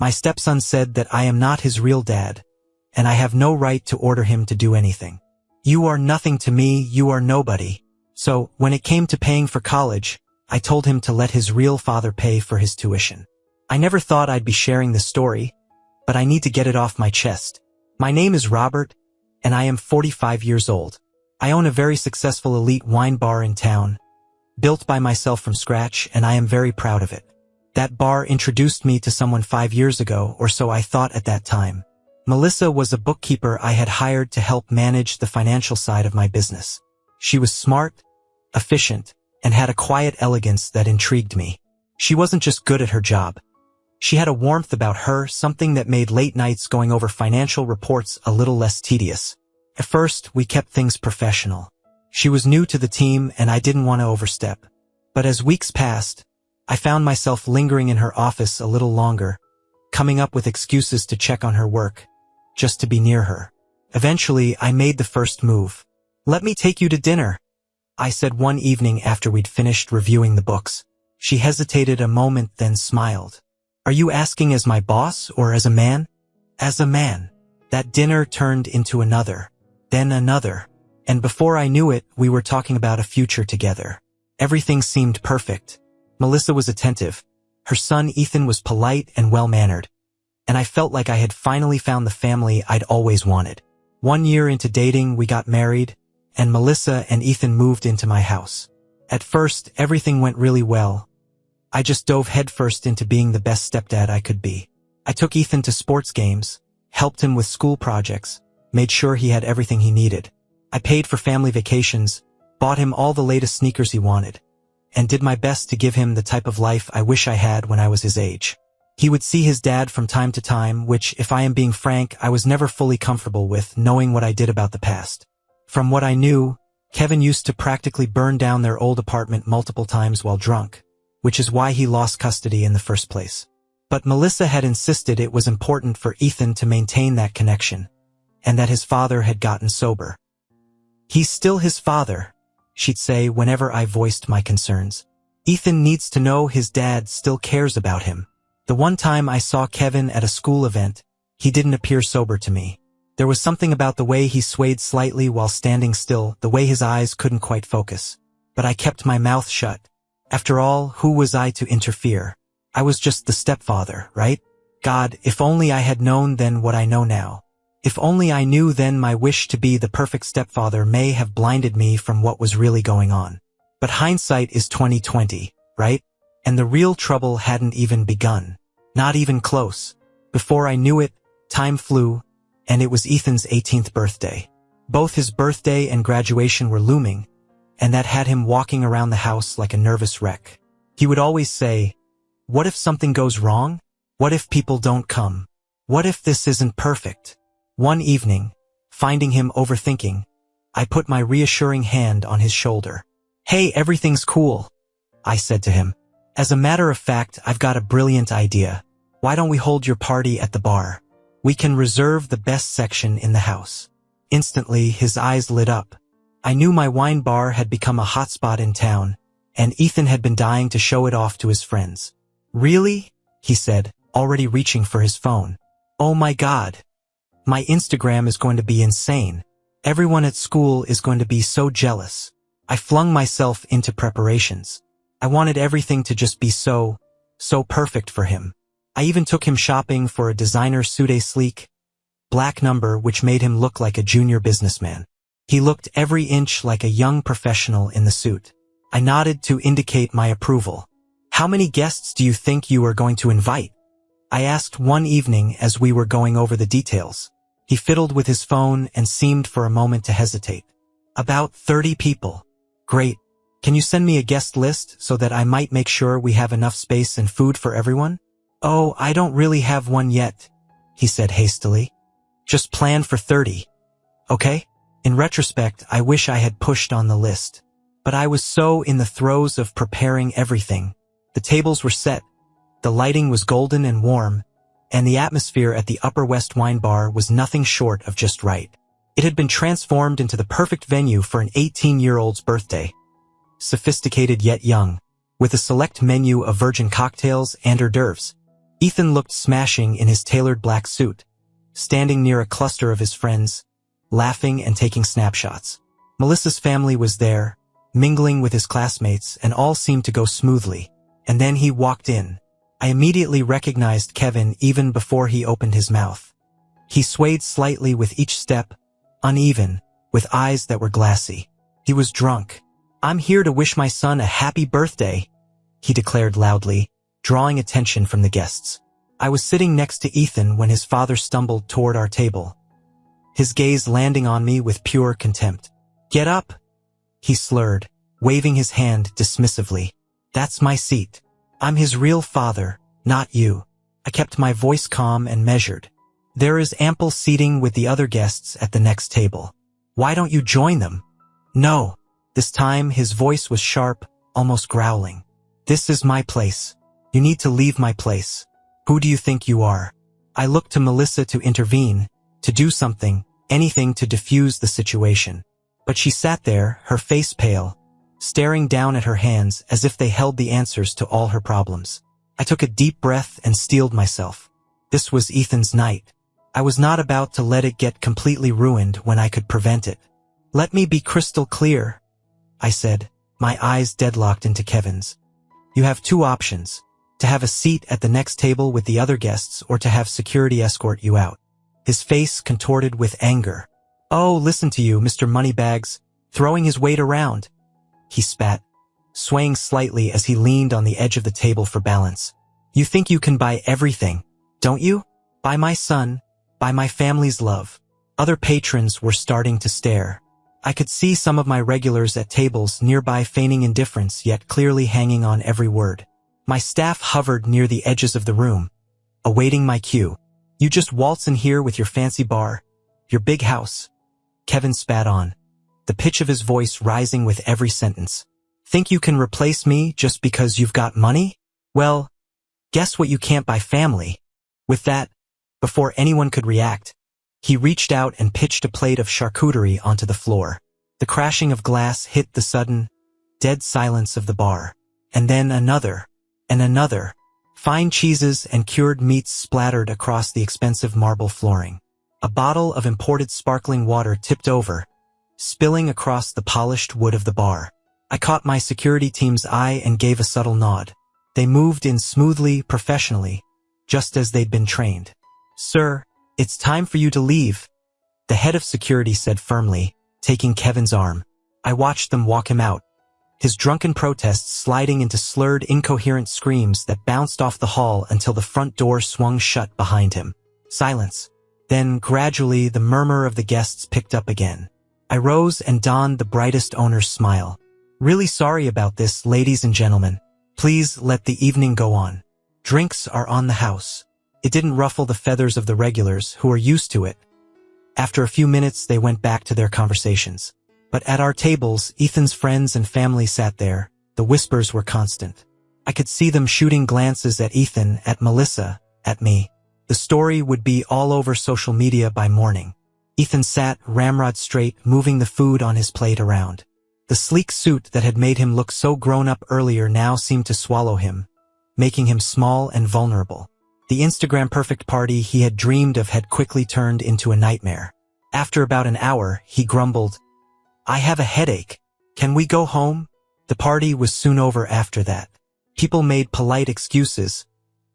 My stepson said that I am not his real dad, and I have no right to order him to do anything. You are nothing to me, you are nobody. So, when it came to paying for college, I told him to let his real father pay for his tuition. I never thought I'd be sharing this story, but I need to get it off my chest. My name is Robert, and I am 45 years old. I own a very successful elite wine bar in town, built by myself from scratch, and I am very proud of it. That bar introduced me to someone 5 years ago, or so I thought at that time. Melissa was a bookkeeper I had hired to help manage the financial side of my business. She was smart, efficient, and had a quiet elegance that intrigued me. She wasn't just good at her job. She had a warmth about her, something that made late nights going over financial reports a little less tedious. At first, we kept things professional. She was new to the team, and I didn't want to overstep. But as weeks passed, I found myself lingering in her office a little longer, coming up with excuses to check on her work, just to be near her. Eventually, I made the first move. "Let me take you to dinner," I said one evening after we'd finished reviewing the books. She hesitated a moment, then smiled. "Are you asking as my boss or as a man?" "As a man." That dinner turned into another, then another, and before I knew it, we were talking about a future together. Everything seemed perfect. Melissa was attentive. Her son Ethan was polite and well-mannered, and I felt like I had finally found the family I'd always wanted. 1 year into dating, we got married, and Melissa and Ethan moved into my house. At first, everything went really well. I just dove headfirst into being the best stepdad I could be. I took Ethan to sports games, helped him with school projects, made sure he had everything he needed. I paid for family vacations, bought him all the latest sneakers he wanted, and did my best to give him the type of life I wish I had when I was his age. He would see his dad from time to time, which, if I am being frank, I was never fully comfortable with, knowing what I did about the past. From what I knew, Kevin used to practically burn down their old apartment multiple times while drunk, which is why he lost custody in the first place. But Melissa had insisted it was important for Ethan to maintain that connection, and that his father had gotten sober. "He's still his father," she'd say whenever I voiced my concerns. "Ethan needs to know his dad still cares about him." The one time I saw Kevin at a school event, he didn't appear sober to me. There was something about the way he swayed slightly while standing still, the way his eyes couldn't quite focus. But I kept my mouth shut. After all, who was I to interfere? I was just the stepfather, right? God, if only I had known then what I know now. If only I knew then my wish to be the perfect stepfather may have blinded me from what was really going on. But hindsight is 20/20, right? And the real trouble hadn't even begun. Not even close. Before I knew it, time flew, and it was Ethan's 18th birthday. Both his birthday and graduation were looming, and that had him walking around the house like a nervous wreck. He would always say, "What if something goes wrong? What if people don't come? What if this isn't perfect?" One evening, finding him overthinking, I put my reassuring hand on his shoulder. "Hey, everything's cool," I said to him. "As a matter of fact, I've got a brilliant idea. Why don't we hold your party at the bar? We can reserve the best section in the house." Instantly, his eyes lit up. I knew my wine bar had become a hotspot in town, and Ethan had been dying to show it off to his friends. "Really?" he said, already reaching for his phone. "Oh my God. My Instagram is going to be insane. Everyone at school is going to be so jealous." I flung myself into preparations. I wanted everything to just be so perfect for him. I even took him shopping for a designer suit, a sleek, black number which made him look like a junior businessman. He looked every inch like a young professional in the suit. I nodded to indicate my approval. "How many guests do you think you are going to invite?" I asked one evening as we were going over the details. He fiddled with his phone and seemed for a moment to hesitate. "About 30 people." "Great. Can you send me a guest list so that I might make sure we have enough space and food for everyone?" "Oh, I don't really have one yet," he said hastily. "Just plan for 30. Okay?" In retrospect, I wish I had pushed on the list. But I was so in the throes of preparing everything. The tables were set, the lighting was golden and warm, and the atmosphere at the Upper West Wine Bar was nothing short of just right. It had been transformed into the perfect venue for an 18-year-old's birthday. Sophisticated yet young, with a select menu of virgin cocktails and hors d'oeuvres. Ethan looked smashing in his tailored black suit, standing near a cluster of his friends, laughing and taking snapshots. Melissa's family was there, mingling with his classmates, and all seemed to go smoothly. And then he walked in. I immediately recognized Kevin even before he opened his mouth. He swayed slightly with each step, uneven, with eyes that were glassy. He was drunk. "I'm here to wish my son a happy birthday," he declared loudly, drawing attention from the guests. I was sitting next to Ethan when his father stumbled toward our table, his gaze landing on me with pure contempt. "Get up," he slurred, waving his hand dismissively. "That's my seat. I'm his real father, not you." I kept my voice calm and measured. "There is ample seating with the other guests at the next table. Why don't you join them?" "No." This time his voice was sharp, almost growling. "This is my place. You need to leave my place. Who do you think you are?" I looked to Melissa to intervene, to do something, anything to diffuse the situation. But she sat there, her face pale, staring down at her hands as if they held the answers to all her problems. I took a deep breath and steeled myself. This was Ethan's night. I was not about to let it get completely ruined when I could prevent it. "Let me be crystal clear," I said, my eyes deadlocked into Kevin's. "You have two options, to have a seat at the next table with the other guests or to have security escort you out." His face contorted with anger. "Oh, listen to you, Mr. Moneybags, throwing his weight around," he spat, swaying slightly as he leaned on the edge of the table for balance. "You think you can buy everything, don't you? Buy my son, buy my family's love." Other patrons were starting to stare. I could see some of my regulars at tables nearby feigning indifference yet clearly hanging on every word. My staff hovered near the edges of the room, awaiting my cue. "You just waltz in here with your fancy bar, your big house," Kevin spat on, the pitch of his voice rising with every sentence. "Think you can replace me just because you've got money? Well, guess what, you can't buy family." With that, before anyone could react, he reached out and pitched a plate of charcuterie onto the floor. The crashing of glass hit the sudden, dead silence of the bar. And then another, and another. Fine cheeses and cured meats splattered across the expensive marble flooring. A bottle of imported sparkling water tipped over, spilling across the polished wood of the bar. I caught my security team's eye and gave a subtle nod. They moved in smoothly, professionally, just as they'd been trained. "Sir, it's time for you to leave," the head of security said firmly, taking Kevin's arm. I watched them walk him out, his drunken protests sliding into slurred, incoherent screams that bounced off the hall until the front door swung shut behind him. Silence. Then, gradually, the murmur of the guests picked up again. I rose and donned the brightest owner's smile. "Really sorry about this, ladies and gentlemen. Please let the evening go on. Drinks are on the house." It didn't ruffle the feathers of the regulars, who were used to it. After a few minutes, they went back to their conversations. But at our tables, Ethan's friends and family sat there. The whispers were constant. I could see them shooting glances at Ethan, at Melissa, at me. The story would be all over social media by morning. Ethan sat, ramrod straight, moving the food on his plate around. The sleek suit that had made him look so grown-up earlier now seemed to swallow him, making him small and vulnerable. The Instagram-perfect party he had dreamed of had quickly turned into a nightmare. After about an hour, he grumbled, "I have a headache. Can we go home?" The party was soon over after that. People made polite excuses,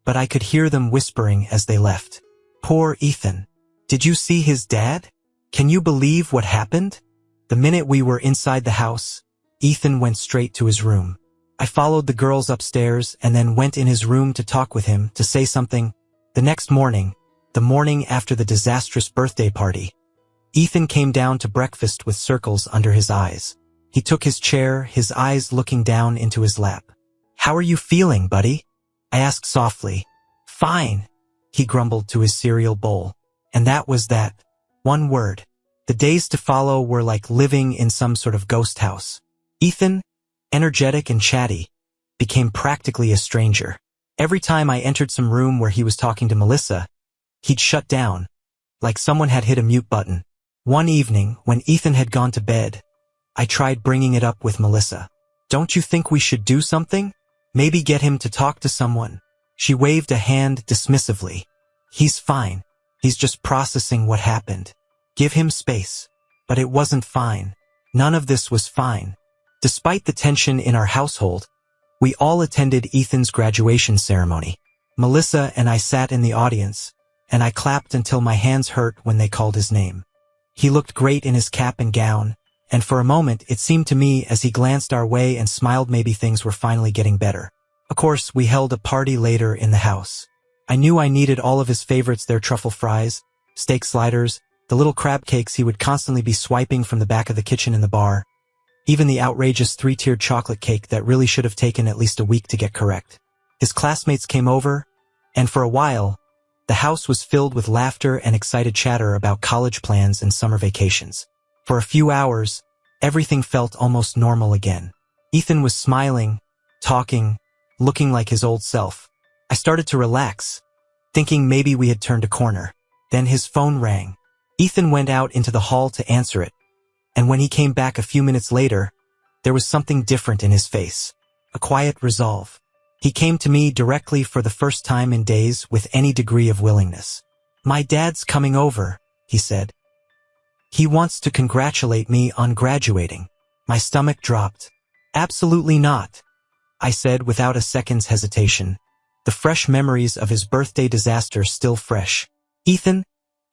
but I could hear them whispering as they left. "Poor Ethan. Did you see his dad? Can you believe what happened?" The minute we were inside the house, Ethan went straight to his room. I followed the girls upstairs and then went in his room to talk with him, to say something. The next morning, the morning after the disastrous birthday party, Ethan came down to breakfast with circles under his eyes. He took his chair, his eyes looking down into his lap. "How are you feeling, buddy?" I asked softly. "Fine," he grumbled to his cereal bowl. And that was that. One word. The days to follow were like living in some sort of ghost house. Ethan, energetic and chatty, became practically a stranger. Every time I entered some room where he was talking to Melissa, he'd shut down, like someone had hit a mute button. One evening, when Ethan had gone to bed, I tried bringing it up with Melissa. "Don't you think we should do something? Maybe get him to talk to someone?" She waved a hand dismissively. He's fine. He's just processing what happened. Give him space. But it wasn't fine. None of this was fine. Despite the tension in our household, we all attended Ethan's graduation ceremony. Melissa and I sat in the audience, and I clapped until my hands hurt when they called his name. He looked great in his cap and gown, and for a moment it seemed to me as he glanced our way and smiled maybe things were finally getting better. Of course, we held a party later in the house. I knew I needed all of his favorites, their truffle fries, steak sliders, the little crab cakes he would constantly be swiping from the back of the kitchen in the bar, even the outrageous 3-tiered chocolate cake that really should have taken at least a week to get correct. His classmates came over, and for a while, the house was filled with laughter and excited chatter about college plans and summer vacations. For a few hours, everything felt almost normal again. Ethan was smiling, talking, looking like his old self. I started to relax, thinking maybe we had turned a corner. Then his phone rang. Ethan went out into the hall to answer it, and when he came back a few minutes later, there was something different in his face. A quiet resolve. He came to me directly for the first time in days with any degree of willingness. "My dad's coming over," he said. "He wants to congratulate me on graduating." My stomach dropped. "Absolutely not," I said without a second's hesitation, the fresh memories of his birthday disaster still fresh. "Ethan,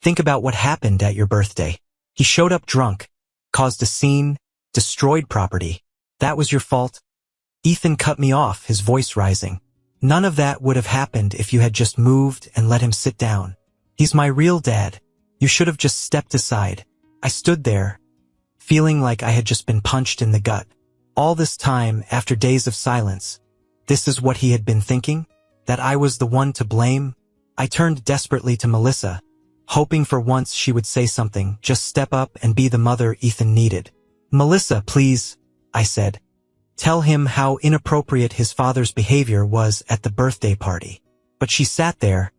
think about what happened at your birthday. He showed up drunk, caused a scene, destroyed property. That was your fault." Ethan cut me off, his voice rising. "None of that would have happened if you had just moved and let him sit down. He's my real dad. You should have just stepped aside." I stood there, feeling like I had just been punched in the gut. All this time, after days of silence, this is what he had been thinking? That I was the one to blame? I turned desperately to Melissa, hoping for once she would say something, just step up and be the mother Ethan needed. "Melissa, please," I said. "Tell him how inappropriate his father's behavior was at the birthday party." But she sat there,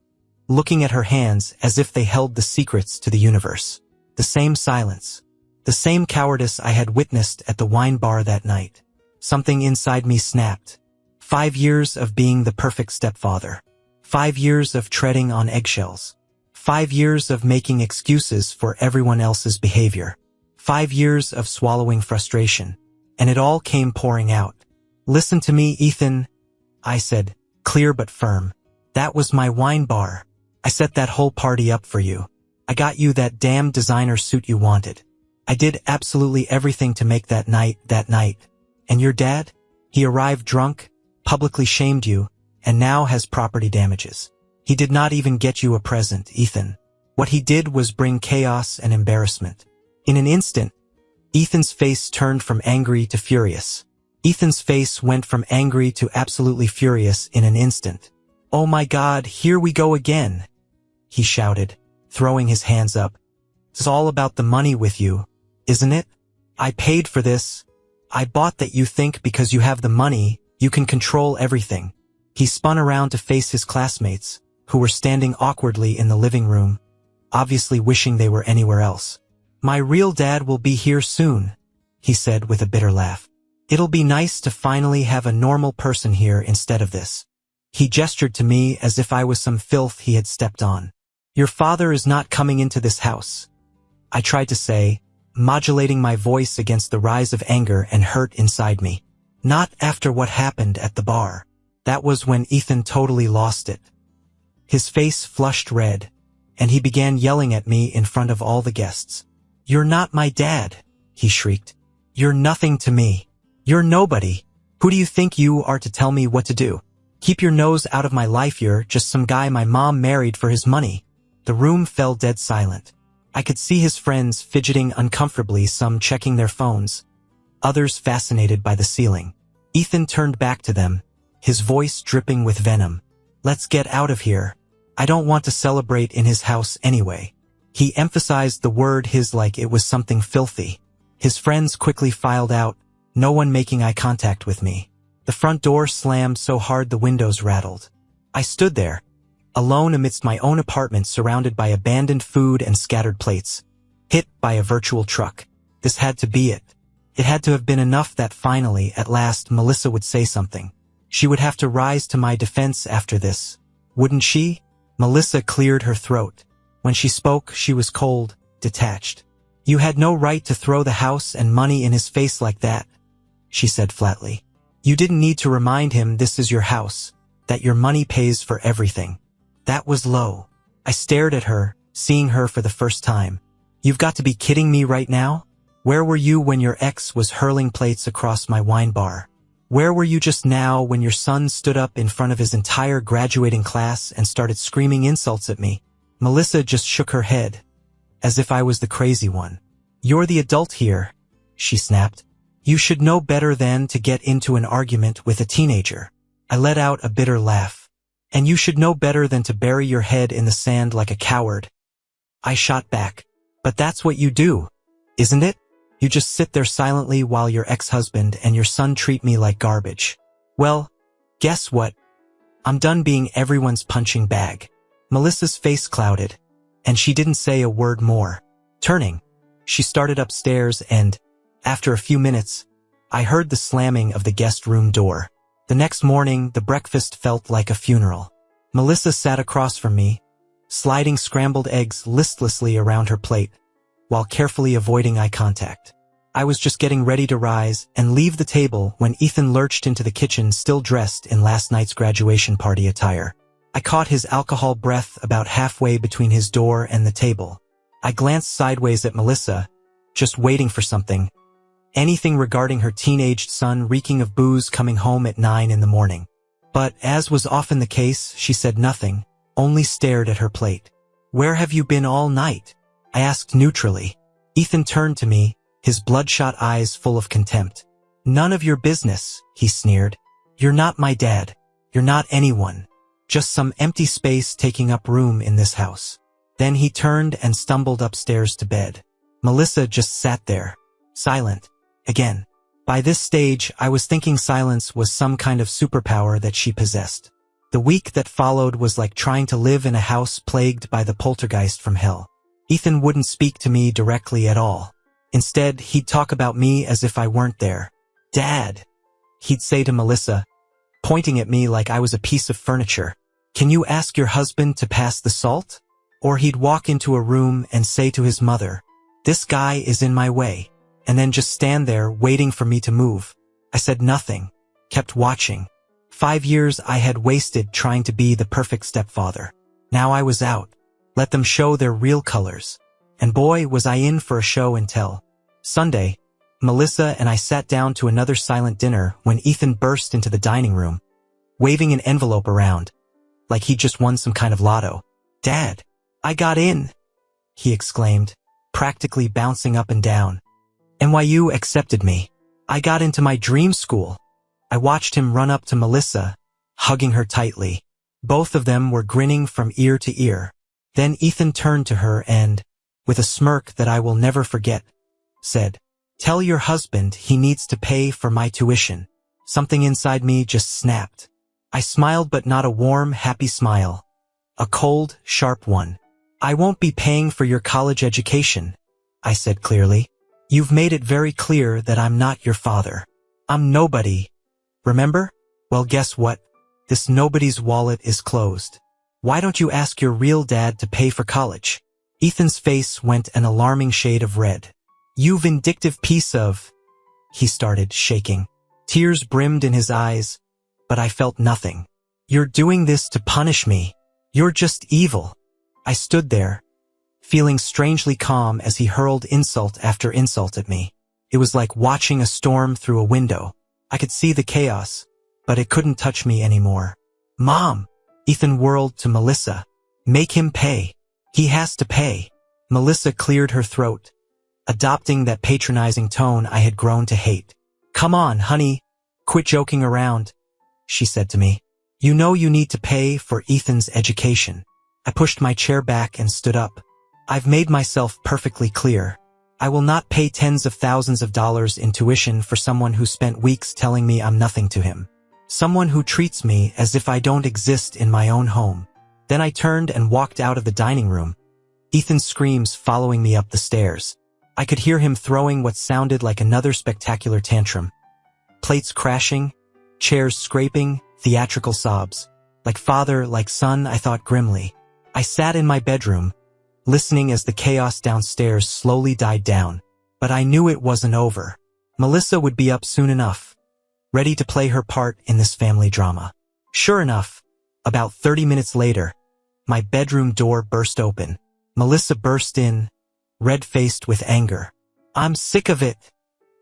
looking at her hands as if they held the secrets to the universe. The same silence. The same cowardice I had witnessed at the wine bar that night. Something inside me snapped. 5 years of being the perfect stepfather. 5 years of treading on eggshells. 5 years of making excuses for everyone else's behavior. 5 years of swallowing frustration. And it all came pouring out. "Listen to me, Ethan," I said, clear but firm. "That was my wine bar. I set that whole party up for you. I got you that damn designer suit you wanted. I did absolutely everything to make that night. And your dad? He arrived drunk, publicly shamed you, and now has property damages. He did not even get you a present, Ethan. What he did was bring chaos and embarrassment." In an instant, Ethan's face turned from angry to furious. Ethan's face went from angry to absolutely furious in an instant. "Oh my God, here we go again," he shouted, throwing his hands up. "It's all about the money with you, isn't it? I paid for this. I bought that you think because you have the money, you can control everything." He spun around to face his classmates, who were standing awkwardly in the living room, obviously wishing they were anywhere else. "My real dad will be here soon," he said with a bitter laugh. "It'll be nice to finally have a normal person here instead of this." He gestured to me as if I was some filth he had stepped on. "Your father is not coming into this house," I tried to say, modulating my voice against the rise of anger and hurt inside me. "Not after what happened at the bar." That was when Ethan totally lost it. His face flushed red, and he began yelling at me in front of all the guests. "You're not my dad," he shrieked. "You're nothing to me. You're nobody. Who do you think you are to tell me what to do? Keep your nose out of my life. You're just some guy my mom married for his money." The room fell dead silent. I could see his friends fidgeting uncomfortably, some checking their phones, others fascinated by the ceiling. Ethan turned back to them, his voice dripping with venom. "Let's get out of here. I don't want to celebrate in his house anyway." He emphasized the word his like it was something filthy. His friends quickly filed out, no one making eye contact with me. The front door slammed so hard the windows rattled. I stood there, alone amidst my own apartment, surrounded by abandoned food and scattered plates, hit by a virtual truck. This had to be it. It had to have been enough that finally, at last, Melissa would say something. She would have to rise to my defense after this, wouldn't she? Melissa cleared her throat. When she spoke, she was cold, detached. You had no right to throw the house and money in his face like that, she said flatly. You didn't need to remind him this is your house, that your money pays for everything. That was low. I stared at her, seeing her for the first time. You've got to be kidding me right now? Where were you when your ex was hurling plates across my wine bar? Where were you just now when your son stood up in front of his entire graduating class and started screaming insults at me? Melissa just shook her head, as if I was the crazy one. You're the adult here, she snapped. You should know better than to get into an argument with a teenager. I let out a bitter laugh. And you should know better than to bury your head in the sand like a coward. I shot back. But that's what you do, isn't it? You just sit there silently while your ex-husband and your son treat me like garbage. Well, guess what? I'm done being everyone's punching bag. Melissa's face clouded, and she didn't say a word more. Turning, she started upstairs and, after a few minutes, I heard the slamming of the guest room door. The next morning, the breakfast felt like a funeral. Melissa sat across from me, sliding scrambled eggs listlessly around her plate, while carefully avoiding eye contact. I was just getting ready to rise and leave the table when Ethan lurched into the kitchen still dressed in last night's graduation party attire. I caught his alcohol breath about halfway between his door and the table. I glanced sideways at Melissa, just waiting for something. Anything regarding her teenaged son reeking of booze coming home at 9 in the morning. But, as was often the case, she said nothing, only stared at her plate. Where have you been all night? I asked neutrally. Ethan turned to me, his bloodshot eyes full of contempt. None of your business, he sneered. You're not my dad. You're not anyone. Just some empty space taking up room in this house. Then he turned and stumbled upstairs to bed. Melissa just sat there, silent. Again. By this stage, I was thinking silence was some kind of superpower that she possessed. The week that followed was like trying to live in a house plagued by the poltergeist from hell. Ethan wouldn't speak to me directly at all. Instead, he'd talk about me as if I weren't there. Dad, he'd say to Melissa, pointing at me like I was a piece of furniture. Can you ask your husband to pass the salt? Or he'd walk into a room and say to his mother, this guy is in my way. And then just stand there waiting for me to move. I said nothing, kept watching. 5 years I had wasted trying to be the perfect stepfather. Now I was out. Let them show their real colors. And boy, was I in for a show and tell. Sunday, Melissa and I sat down to another silent dinner when Ethan burst into the dining room, waving an envelope around, like he'd just won some kind of lotto. Dad, I got in, he exclaimed, practically bouncing up and down. NYU accepted me. I got into my dream school. I watched him run up to Melissa, hugging her tightly. Both of them were grinning from ear to ear. Then Ethan turned to her and, with a smirk that I will never forget, said, tell your husband he needs to pay for my tuition. Something inside me just snapped. I smiled, but not a warm, happy smile. A cold, sharp one. I won't be paying for your college education, I said clearly. You've made it very clear that I'm not your father. I'm nobody. Remember? Well, guess what? This nobody's wallet is closed. Why don't you ask your real dad to pay for college? Ethan's face went an alarming shade of red. You vindictive piece of... He started, shaking. Tears brimmed in his eyes, but I felt nothing. You're doing this to punish me. You're just evil. I stood there, feeling strangely calm as he hurled insult after insult at me. It was like watching a storm through a window. I could see the chaos, but it couldn't touch me anymore. Mom! Ethan whirled to Melissa. Make him pay. He has to pay. Melissa cleared her throat, adopting that patronizing tone I had grown to hate. Come on, honey. Quit joking around, she said to me. You know you need to pay for Ethan's education. I pushed my chair back and stood up. I've made myself perfectly clear. I will not pay tens of thousands of dollars in tuition for someone who spent weeks telling me I'm nothing to him. Someone who treats me as if I don't exist in my own home. Then I turned and walked out of the dining room, Ethan's screams following me up the stairs. I could hear him throwing what sounded like another spectacular tantrum. Plates crashing, Chairs scraping, theatrical sobs. Like father, like son, I thought grimly. I sat in my bedroom, listening as the chaos downstairs slowly died down. But I knew it wasn't over. Melissa would be up soon enough, ready to play her part in this family drama. Sure enough, about 30 minutes later, my bedroom door burst open. Melissa burst in, red-faced with anger. "I'm sick of it,"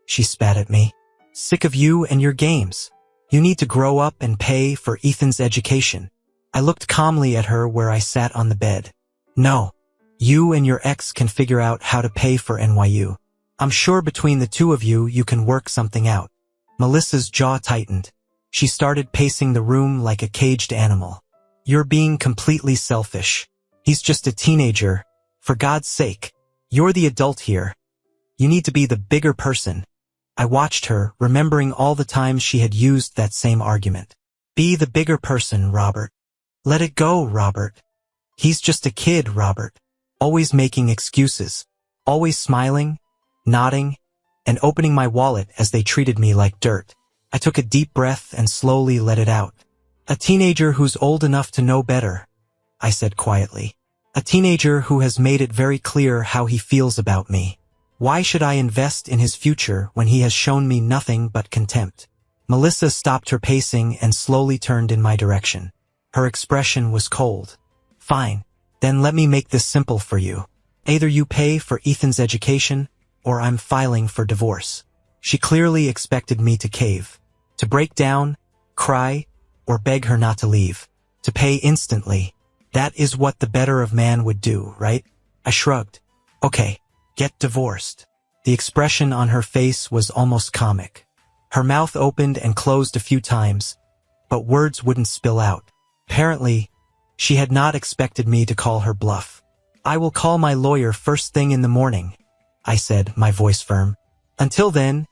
she spat at me. "Sick of you and your games. You need to grow up and pay for Ethan's education." I looked calmly at her where I sat on the bed. "No, you and your ex can figure out how to pay for NYU. I'm sure between the two of you, you can work something out." Melissa's jaw tightened. She started pacing the room like a caged animal. "You're being completely selfish. He's just a teenager. For God's sake, you're the adult here. You need to be the bigger person." I watched her, remembering all the times she had used that same argument. "Be the bigger person, Robert. Let it go, Robert. He's just a kid, Robert." Always making excuses. Always smiling, nodding, and opening my wallet as they treated me like dirt. I took a deep breath and slowly let it out. "A teenager who's old enough to know better," I said quietly. "A teenager who has made it very clear how he feels about me. Why should I invest in his future when he has shown me nothing but contempt?" Melissa stopped her pacing and slowly turned in my direction. Her expression was cold. "Fine, then let me make this simple for you. Either you pay for Ethan's education, or I'm filing for divorce." She clearly expected me to cave, to break down, cry, or beg her not to leave, to pay instantly. That is what the better of man would do, right? I shrugged. "Okay, get divorced." The expression on her face was almost comic. Her mouth opened and closed a few times, but words wouldn't spill out. Apparently, she had not expected me to call her bluff. "I will call my lawyer first thing in the morning," I said, my voice firm. "Until then,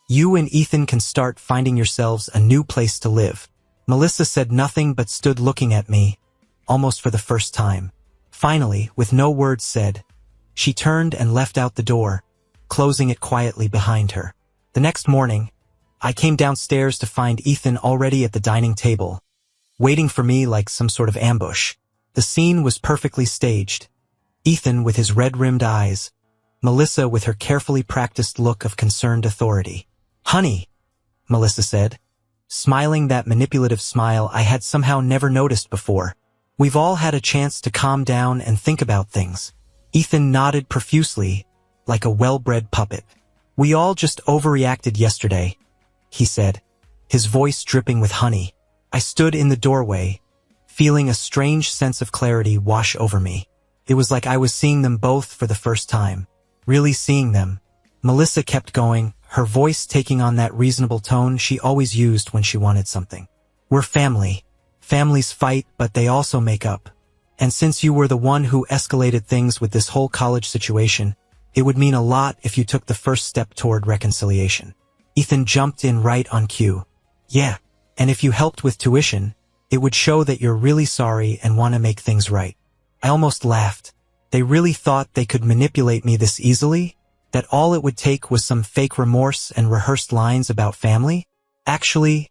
you and Ethan can start finding yourselves a new place to live." Melissa said nothing but stood looking at me, almost for the first time. Finally, with no words said, she turned and left out the door, closing it quietly behind her. The next morning, I came downstairs to find Ethan already at the dining table, waiting for me like some sort of ambush. The scene was perfectly staged. Ethan with his red-rimmed eyes, Melissa with her carefully practiced look of concerned authority. "Honey," Melissa said, smiling that manipulative smile I had somehow never noticed before. "We've all had a chance to calm down and think about things." Ethan nodded profusely, like a well-bred puppet. "We all just overreacted yesterday," he said, his voice dripping with honey. I stood in the doorway, feeling a strange sense of clarity wash over me. It was like I was seeing them both for the first time. Really seeing them. Melissa kept going, her voice taking on that reasonable tone she always used when she wanted something. "We're family. Families fight, but they also make up. And since you were the one who escalated things with this whole college situation, it would mean a lot if you took the first step toward reconciliation." Ethan jumped in right on cue. "Yeah, and if you helped with tuition, it would show that you're really sorry and want to make things right." I almost laughed. They really thought they could manipulate me this easily? That all it would take was some fake remorse and rehearsed lines about family? "Actually,"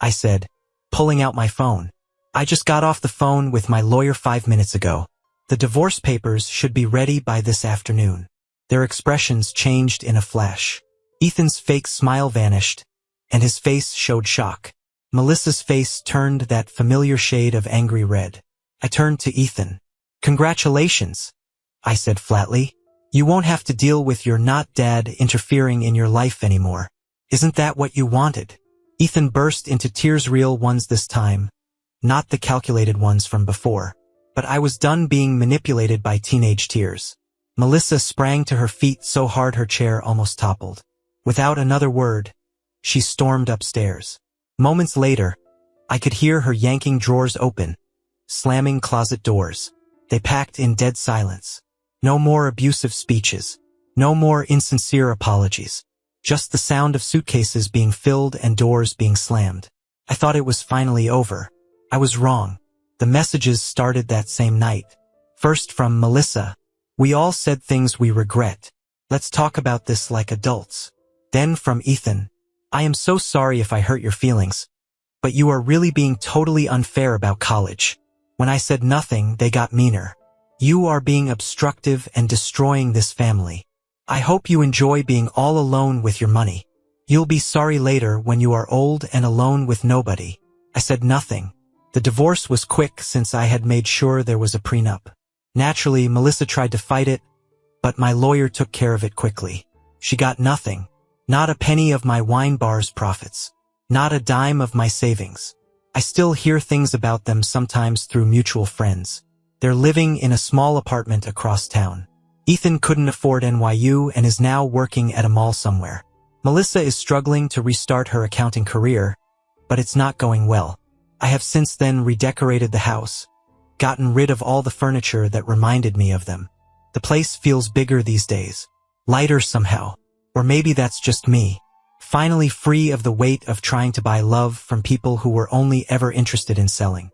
I said, pulling out my phone, "I just got off the phone with my lawyer 5 minutes ago. The divorce papers should be ready by this afternoon." Their expressions changed in a flash. Ethan's fake smile vanished, and his face showed shock. Melissa's face turned that familiar shade of angry red. I turned to Ethan. "Congratulations," I said flatly. "You won't have to deal with your not dad interfering in your life anymore. Isn't that what you wanted?" Ethan burst into tears, real ones this time, not the calculated ones from before. But I was done being manipulated by teenage tears. Melissa sprang to her feet so hard her chair almost toppled. Without another word, she stormed upstairs. Moments later, I could hear her yanking drawers open, slamming closet doors. They packed in dead silence. No more abusive speeches. No more insincere apologies. Just the sound of suitcases being filled and doors being slammed. I thought it was finally over. I was wrong. The messages started that same night. First from Melissa. "We all said things we regret. Let's talk about this like adults." Then from Ethan. "I am so sorry if I hurt your feelings. But you are really being totally unfair about college. When I said nothing, they got meaner. You are being obstructive and destroying this family. I hope you enjoy being all alone with your money. You'll be sorry later when you are old and alone with nobody. I said nothing. The divorce was quick since I had made sure there was a prenup. Naturally, Melissa tried to fight it, but my lawyer took care of it quickly. She got nothing. Not a penny of my wine bar's profits. Not a dime of my savings. I still hear things about them sometimes through mutual friends. They're living in a small apartment across town. Ethan couldn't afford NYU and is now working at a mall somewhere. Melissa is struggling to restart her accounting career, but it's not going well. I have since then redecorated the house, gotten rid of all the furniture that reminded me of them. The place feels bigger these days, lighter somehow, or maybe that's just me. Finally free of the weight of trying to buy love from people who were only ever interested in selling.